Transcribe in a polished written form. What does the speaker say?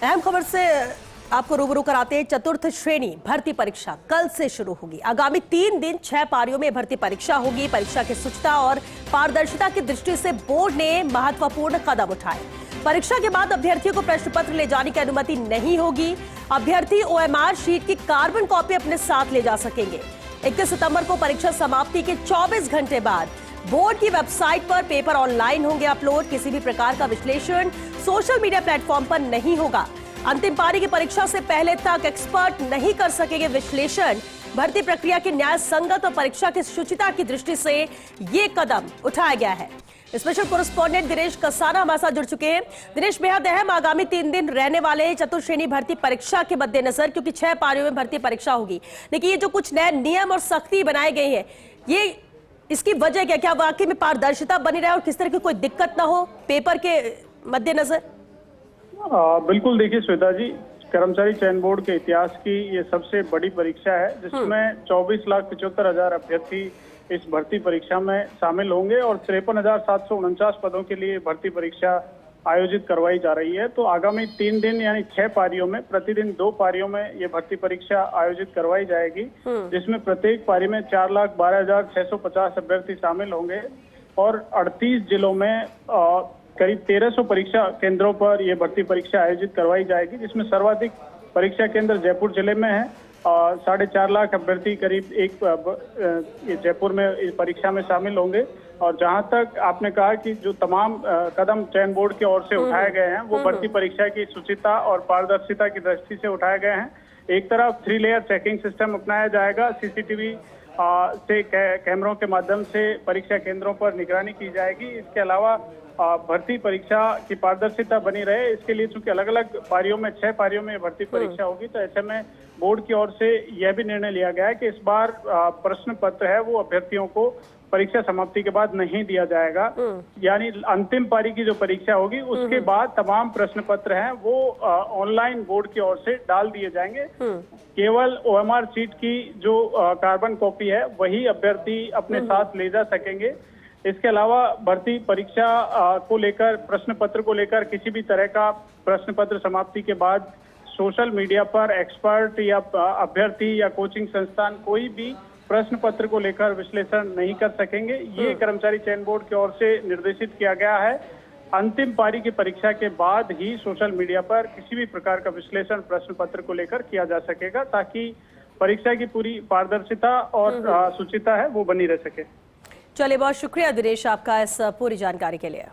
अहम खबर से आपको रूबरू कराते हैं। चतुर्थ श्रेणी भर्ती परीक्षा कल से शुरू होगी। आगामी 3 दिन 6 पारियों में भर्ती परीक्षा होगी। परीक्षा की शुचिता और पारदर्शिता की दृष्टि से बोर्ड ने महत्वपूर्ण कदम उठाए। परीक्षा के बाद अभ्यर्थियों को प्रश्न पत्र ले जाने की अनुमति नहीं होगी। अभ्यर्थी ओएमआर शीट की कार्बन कॉपी अपने साथ ले जा सकेंगे। 21 सितंबर को परीक्षा समाप्ति के 24 घंटे बाद बोर्ड की वेबसाइट पर पेपर ऑनलाइन होंगे अपलोड। किसी भी प्रकार का विश्लेषण सोशल मीडिया प्लेटफॉर्म पर नहीं होगा। अंतिम पारी की परीक्षा से पहले तक एक्सपर्ट नहीं कर सकेंगे विश्लेषण। भर्ती प्रक्रिया की न्याय संगत और परीक्षा की शुचिता की दृष्टि से ये कदम उठाया गया है। स्पेशल कोरेस्पोंडेंट दिनेश कसाना हमारे साथ जुड़ चुके हैं। दिनेश, बेहद अहम आगामी 3 दिन रहने वाले चतुर्थ श्रेणी भर्ती परीक्षा के मद्देनजर, क्योंकि 6 पारियों में भर्ती परीक्षा होगी, लेकिन ये जो कुछ नए नियम और सख्ती बनाए गए हैं, ये इसकी वजह क्या वाकई में पारदर्शिता बनी रहे और किस तरह की कोई दिक्कत ना हो पेपर के मद्देनजर? बिल्कुल, देखिए श्वेता जी, कर्मचारी चयन बोर्ड के इतिहास की ये सबसे बड़ी परीक्षा है, जिसमें 24,75,000 अभ्यर्थी इस भर्ती परीक्षा में शामिल होंगे और 53,749 पदों के लिए भर्ती परीक्षा आयोजित करवाई जा रही है। तो आगामी 3 दिन यानी 6 पारियों में प्रतिदिन 2 पारियों में ये भर्ती परीक्षा आयोजित करवाई जाएगी, जिसमें प्रत्येक पारी में 4,12,650 अभ्यर्थी शामिल होंगे और 38 जिलों में करीब 1300 परीक्षा केंद्रों पर यह भर्ती परीक्षा आयोजित करवाई जाएगी, जिसमें सर्वाधिक परीक्षा केंद्र जयपुर जिले में है। 4.5 लाख अभ्यर्थी करीब ये जयपुर में इस परीक्षा में शामिल होंगे। और जहां तक आपने कहा कि जो तमाम कदम चयन बोर्ड की ओर से उठाए गए हैं, वो भर्ती परीक्षा की शुचिता और पारदर्शिता की दृष्टि से उठाए गए हैं। एक तरफ 3 लेयर चेकिंग सिस्टम अपनाया जाएगा। सीसीटीवी से कैमरों के माध्यम से परीक्षा केंद्रों पर निगरानी की जाएगी। इसके अलावा भर्ती परीक्षा की पारदर्शिता बनी रहे, इसके लिए चूंकि अलग अलग पारियों में 6 पारियों में भर्ती परीक्षा होगी, तो ऐसे में बोर्ड की ओर से यह भी निर्णय लिया गया है कि इस बार प्रश्न पत्र है वो अभ्यर्थियों को परीक्षा समाप्ति के बाद नहीं दिया जाएगा। यानी अंतिम पारी की जो परीक्षा होगी उसके बाद तमाम प्रश्न पत्र हैं वो ऑनलाइन बोर्ड की ओर से डाल दिए जाएंगे। केवल ओएमआर शीट की जो कार्बन कॉपी है वही अभ्यर्थी अपने साथ ले जा सकेंगे। इसके अलावा भर्ती परीक्षा को लेकर, प्रश्न पत्र को लेकर किसी भी तरह का प्रश्न पत्र समाप्ति के बाद सोशल मीडिया पर एक्सपर्ट या अभ्यर्थी या कोचिंग संस्थान कोई भी प्रश्न पत्र को लेकर विश्लेषण नहीं कर सकेंगे। ये कर्मचारी चयन बोर्ड की ओर से निर्देशित किया गया है। अंतिम पारी की परीक्षा के बाद ही सोशल मीडिया पर किसी भी प्रकार का विश्लेषण प्रश्न पत्र को लेकर किया जा सकेगा, ताकि परीक्षा की पूरी पारदर्शिता और शुचिता है वो बनी रह सके। चलिए, बहुत शुक्रिया दिनेश आपका इस पूरी जानकारी के लिए।